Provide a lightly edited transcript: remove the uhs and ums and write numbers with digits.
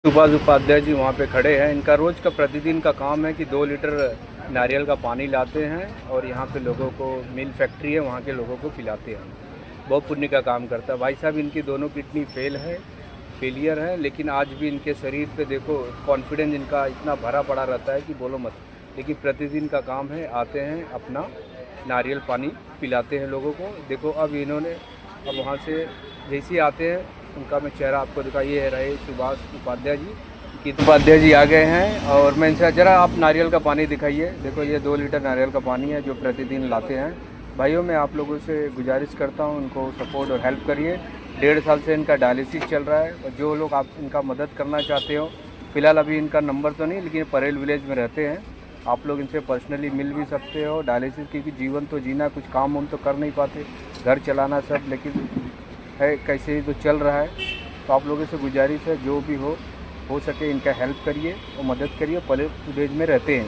सुभाष उपाध्याय जी वहाँ पे खड़े हैं। इनका रोज़ का प्रतिदिन का काम है कि 2 लीटर नारियल का पानी लाते हैं और यहाँ पे लोगों को, मिल फैक्ट्री है वहाँ के लोगों को पिलाते हैं। बहुत पुण्य का काम करता है भाई साहब। इनकी दोनों किडनी फेलियर है, लेकिन आज भी इनके शरीर पे देखो कॉन्फिडेंस इनका इतना भरा पड़ा रहता है कि बोलो मत। लेकिन प्रतिदिन का काम है, आते हैं अपना नारियल पानी पिलाते हैं लोगों को। देखो अब इन्होंने, अब वहाँ से जैसे ही आते हैं उनका मैं चेहरा आपको दिखाइए, ये रहे सुभाष उपाध्याय जी। कि उपाध्याय जी आ गए हैं और मैं इनसे ज़रा आप नारियल का पानी दिखाइए। देखो ये 2 लीटर नारियल का पानी है जो प्रतिदिन लाते हैं। भाइयों मैं आप लोगों से गुजारिश करता हूँ, उनको सपोर्ट और हेल्प करिए। 1.5 साल से इनका डायलिसिस चल रहा है और जो लोग आप इनका मदद करना चाहते हो, फ़िलहाल अभी इनका नंबर तो नहीं, लेकिन परेल विलेज में रहते हैं, आप लोग इनसे पर्सनली मिल भी सकते हो। डायलिसिस क्योंकि जीवन तो जीना, कुछ काम हम तो कर नहीं पाते, घर चलाना सब, लेकिन है कैसे ही तो चल रहा है। तो आप लोगों से गुजारिश है जो भी हो सके इनका हेल्प करिए और मदद करिए। परेल विलेज में रहते हैं।